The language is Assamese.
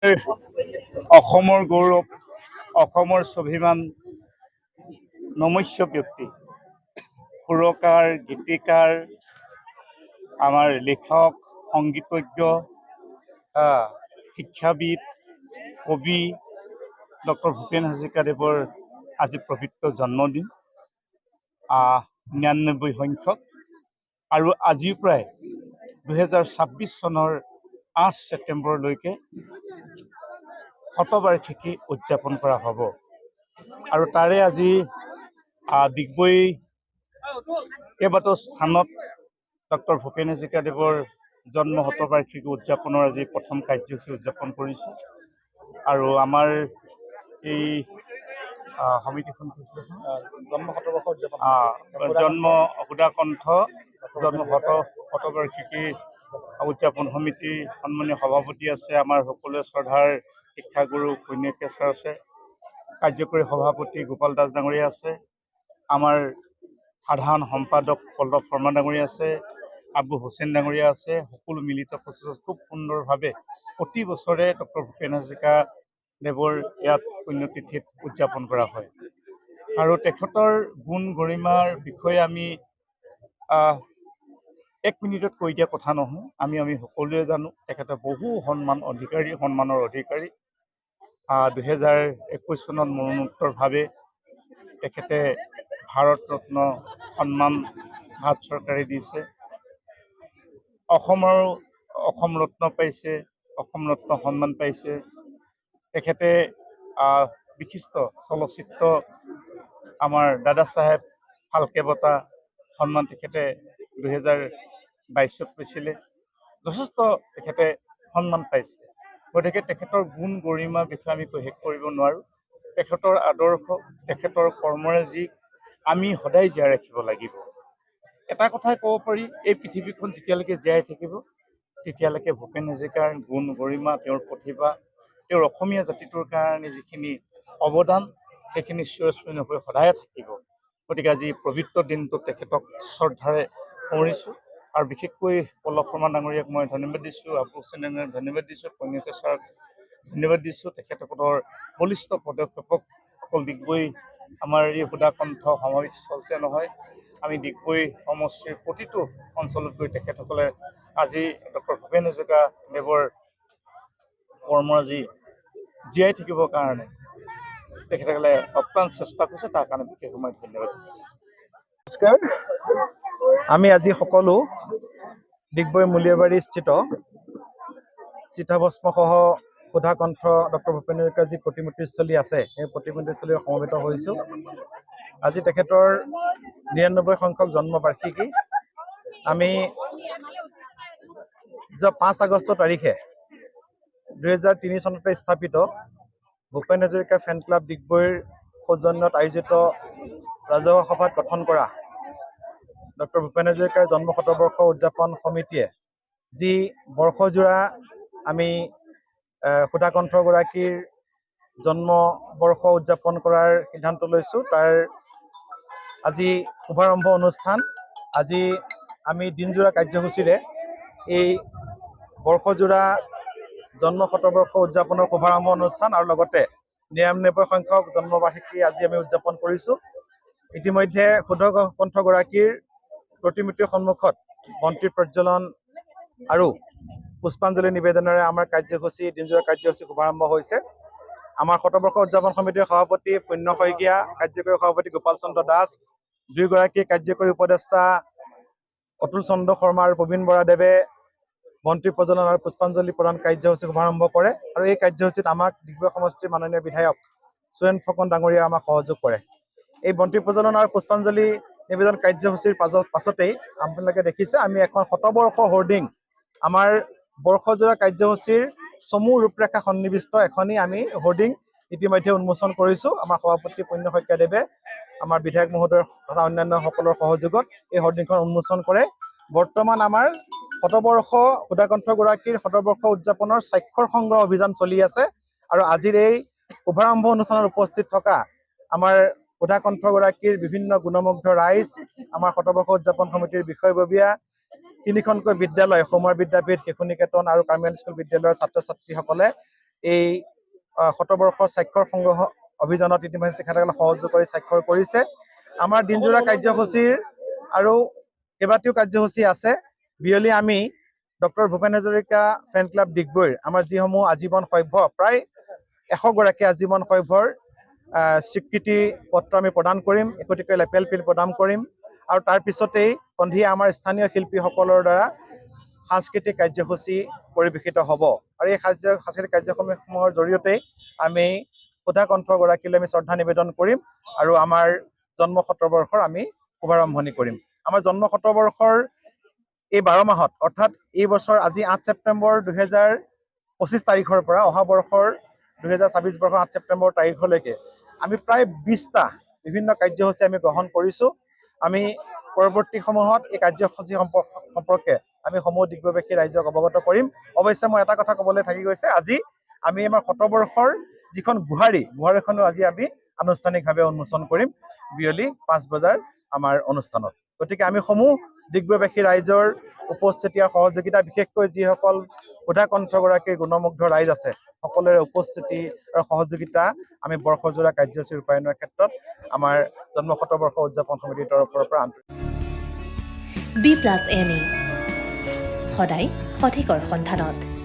অসমৰ গৌৰৱ, অসমৰ স্বাভিমান, নমস্য ব্যক্তি, সুৰকাৰ, গীতিকাৰ, আমাৰ লেখক, সংগীতজ্ঞ, শিক্ষাবিদ, কবি ডক্টৰ ভূপেন হাজৰিকাদেৱৰ আজি পবিত্ৰ জন্মদিন, ৯৯ সংখ্যক। আৰু আজিৰ পৰাই ২০২৬ চনৰ ৮ ছেপ্টেম্বৰলৈকে শতবাৰ্ষিকী উদযাপন কৰা হ'ব। আৰু তাৰে আজি ডিগবৈ কেইবাটাও স্থানত ডক্টৰ ভূপেন হাজৰিকাদেৱৰ জন্ম শতবাৰ্ষিকী উদযাপনৰ আজি প্ৰথম কাৰ্যসূচী উদযাপন কৰিছোঁ। আৰু আমাৰ এই সমিতিখন জন্ম সুধাকণ্ঠ জন্ম শতবাৰ্ষিকী উদযাপন সমিতিৰ সন্মানীয় সভাপতি আছে, আমাৰ সকলোৱে শ্ৰদ্ধাৰ শিক্ষাগুৰু কন্যাকেশ ছাৰ আছে, কাৰ্যকৰী সভাপতি গোপাল দাস ডাঙৰীয়া আছে, আমাৰ সাধাৰণ সম্পাদক পল্লৱ শৰ্মা ডাঙৰীয়া আছে, আবু হুছেইন ডাঙৰীয়া আছে। সকলো মিলিত প্ৰচেষ্টাত খুব সুন্দৰভাৱে প্ৰতি বছৰে ডক্টৰ ভূপেন হাজৰিকা দেৱৰ ইয়াত পুণ্যতিথিত উদযাপন কৰা হয়। আৰু তেখেতৰ গুণ গৰিমাৰ বিষয়ে আমি ১ মিনিটত কৈ দিয়া কথা নহয়, আমি সকলোৱে জানো তেখেতে বহু সন্মানৰ অধিকাৰী। ২০২১ চনত মৰণোত্তৰভাৱে তেখেতে ভাৰত ৰত্ন সন্মান ভাৰত চৰকাৰে দিছে। অসম ৰত্ন পাইছে, অসম ৰত্ন সন্মান পাইছে। তেখেতে বিশিষ্ট চলচ্চিত্ৰ আমাৰ দাদা চাহেব ফাল্কে বঁটা সন্মান তেখেতে ২০২২ পাইছিলে। যথেষ্ট তেখেতে সন্মান পাইছে। গতিকে তেখেতৰ গুণ গৰিমাৰ বিষয়ে আমি শেষ কৰিব নোৱাৰোঁ। তেখেতৰ আদৰ্শ, তেখেতৰ কৰ্মৰাজি আমি সদায় জীয়াই ৰাখিব লাগিব। এটা কথাই ক'ব পাৰি, এই পৃথিৱীখন যেতিয়ালৈকে জীয়াই থাকিব তেতিয়ালৈকে ভূপেন হাজৰিকাৰ গুণ গৰিমা, তেওঁৰ প্ৰতিভা, তেওঁৰ অসমীয়া জাতিটোৰ কাৰণে যিখিনি অৱদান সেইখিনি চিৰস্মৰণীয় হৈ সদায়ে থাকিব। গতিকে আজি পবিত্ৰ দিনটোত তেখেতক শ্ৰদ্ধাৰে সোঁৱৰিছোঁ। আৰু বিশেষকৈ পল্লৱ শৰ্মা ডাঙৰীয়াক মই ধন্যবাদ দিছোঁ, আবু হুছেইন ডাঙৰীয়াক ধন্যবাদ দিছোঁ, কন্যাকেশ ছাৰক ধন্যবাদ দিছোঁ। তেখেতসকলৰ বলিষ্ঠ পদক্ষেপক অকল ডিগবৈ আমাৰ এই সুধাকণ্ঠ সমাৱেশস্থলতে নহয়, আমি ডিগবৈ সমষ্টিৰ প্ৰতিটো অঞ্চলত গৈ তেখেতসকলে আজি ডক্টৰ ভূপেন হাজৰিকা দেৱৰ কৰ্মৰাজি জীয়াই থাকিবৰ কাৰণে তেখেতসকলে অপ্ৰাণ চেষ্টা কৰিছে, তাৰ কাৰণে বিশেষ মই ধন্যবাদ দিছোঁ। নমস্কাৰ। আমি আজি সকলো ডিগবৈ মূলীয়াবাৰী স্থিত চিতাভস্মসহ সুধাকণ্ঠ ডক্টৰ ভূপেন হাজৰিকাৰ যি প্ৰতিমূৰ্তিস্থলী আছে, সেই প্ৰতিমূৰ্তিস্থলীত সমবেত হৈছোঁ। আজি তেখেতৰ ৯৯ সংখ্যক জন্মবাৰ্ষিকী। আমি যোৱা ৫ আগষ্ট তাৰিখে ২০০৩ চনতে স্থাপিত ভূপেন হাজৰিকা ফেন ক্লাব ডিগবৈৰ সৌজন্যত আয়োজিত ৰাজহুৱা সভাত গঠন কৰা ডক্টৰ ভূপেন হাজৰিকাৰ জন্ম শতবৰ্ষ উদযাপন সমিতিয়ে যি বৰ্ষজোৰা আমি সুধাকণ্ঠগৰাকীৰ জন্মবৰ্ষ উদযাপন কৰাৰ সিদ্ধান্ত লৈছোঁ, তাৰ আজি শুভাৰম্ভ অনুষ্ঠান। আজি আমি দিনজোৰা কাৰ্যসূচীৰে এই বৰ্ষজোৰা জন্ম শতবৰ্ষ উদযাপনৰ শুভাৰম্ভ অনুষ্ঠান আৰু লগতে ৯৯ সংখ্যক জন্মবাৰ্ষিকী আজি আমি উদযাপন কৰিছোঁ। ইতিমধ্যে সুধাকণ্ঠগৰাকীৰ প্ৰতিমূৰ্তিৰ সন্মুখত বন্তি প্ৰজ্বলন আৰু পুষ্পাঞ্জলি নিবেদনেৰে আমাৰ দিনজোৰা কাৰ্যসূচী শুভাৰম্ভ হৈছে। আমাৰ শতবৰ্ষ উদযাপন সমিতিৰ সভাপতি পুণ্য শইকীয়া, কাৰ্যকৰী সভাপতি গোপাল চন্দ্ৰ দাস, দুয়োগৰাকী কাৰ্যকৰী উপদেষ্টা অতুল চন্দ্ৰ শৰ্মা আৰু প্ৰবীণ বৰাদেৱে বন্তি প্ৰজ্বলন আৰু পুষ্পাঞ্জলি প্ৰদান কাৰ্যসূচী শুভাৰম্ভ কৰে। আৰু এই কাৰ্যসূচীত আমাক ডিগবৈ সমষ্টিৰ মাননীয় বিধায়ক সুৰেন ফুকন ডাঙৰীয়াই আমাক সহযোগ কৰে। এই বন্তি প্ৰজ্বলন আৰু পুষ্পাঞ্জলি নিবেদন কাৰ্যসূচীৰ পাছতেই আপোনালোকে দেখিছে আমি এখন শতবৰ্ষ হোৰ্ডিং, আমাৰ বৰ্ষজোৰা কাৰ্যসূচীৰ চমু ৰূপৰেখা সন্নিৱিষ্ট এখনি আমি হোৰ্ডিং ইতিমধ্যে উন্মোচন কৰিছোঁ। আমাৰ সভাপতি পুণ্য শইকীয়াদেৱে আমাৰ বিধায়ক মহোদয়ৰ তথা অন্যান্য সকলৰ সহযোগত এই হোৰ্ডিংখন উন্মোচন কৰে। বৰ্তমান আমাৰ শতবৰ্ষ সুধাকণ্ঠগৰাকীৰ শতবৰ্ষ উদযাপনৰ স্বাক্ষৰ সংগ্ৰহ অভিযান চলি আছে। আৰু আজিৰ এই শুভাৰম্ভ অনুষ্ঠানত উপস্থিত থকা আমাৰ সুধাকণ্ঠগৰাকীৰ বিভিন্ন গুণমুগ্ধ ৰাইজ, আমাৰ শতবৰ্ষ উদযাপন সমিতিৰ বিষয়ববীয়া, 3খনকৈ বিদ্যালয়, সময় বিদ্যাপীঠ, শিশু নিকেতন আৰু কাৰ্মেল স্কুল বিদ্যালয়ৰ ছাত্ৰ ছাত্ৰীসকলে এই শতবৰ্ষৰ স্বাক্ষৰ সংগ্ৰহ অভিযানত ইতিমধ্যে তেখেতসকলে সহযোগ কৰি স্বাক্ষৰ কৰিছে। আমাৰ দিনজোৰা কাৰ্যসূচীৰ আৰু কেইবাটাও কাৰ্যসূচী আছে। বিয়লি আমি doctor Bhupen Hazarika fan club ডিগবৈৰ আমাৰ যিসমূহ আজীৱন সভ্য প্ৰায় 100 গৰাকী আজীৱন সভ্যৰ স্বীকৃতি পত্ৰ আমি প্ৰদান কৰিম, একোটিকৈ লেপেল পিল প্ৰদান কৰিম আৰু তাৰ পিছতেই সন্ধিয়া আমাৰ স্থানীয় শিল্পীসকলৰ দ্বাৰা সাংস্কৃতিক কাৰ্যসূচী পৰিৱেশিত হ'ব আৰু এই সাংস্কৃতিক কাৰ্যক্ৰমসমূহৰ জৰিয়তেই আমি সুধা কণ্ঠগৰাকীলৈ আমি শ্ৰদ্ধা নিবেদন কৰিম আৰু আমাৰ জন্ম শতবৰ্ষৰ আমি শুভাৰম্ভণি কৰিম। আমাৰ জন্ম শতবৰ্ষৰ এই 12 মাহত অৰ্থাৎ এই বছৰ আজি 8 ছেপ্টেম্বৰ 2025 তাৰিখৰ পৰা অহা বৰ্ষৰ 2026 বৰ্ষৰ 8 ছেপ্টেম্বৰ তাৰিখলৈকে আমি প্ৰায় 20টা বিভিন্ন কাৰ্যসূচী আমি গ্ৰহণ কৰিছোঁ। আমি পৰৱৰ্তী সমূহত এই কাৰ্যসূচী সম্পৰ্কে আমি সমূহ দিগবৈবাসী ৰাইজক অৱগত কৰিম। অৱশ্যে মই এটা কথা ক'বলৈ থাকি গৈছে, আজি আমি আমাৰ শতবৰ্ষৰ যিখন গুহাৰীখনো আজি আমি আনুষ্ঠানিকভাৱে উন্মোচন কৰিম বিয়লি 5 বজাৰ আমাৰ অনুষ্ঠানত। গতিকে আমি সমূহ দিগবৈবাসী ৰাইজৰ উপস্থিতি আৰু সহযোগিতা, বিশেষকৈ যিসকল সুধা কণ্ঠগৰাকীৰ গুণমুগ্ধ ৰাইজ আছে সকলোৰে উপস্থিতি আৰু সহযোগিতা আমি বৰ্ষজোৰা কাৰ্যসূচী ৰূপায়ণৰ ক্ষেত্ৰত আমাৰ জন্ম শতবৰ্ষ উদযাপন সমিতিৰ তৰফৰ পৰা B+NE সদায় সঠিকৰ সন্ধানত।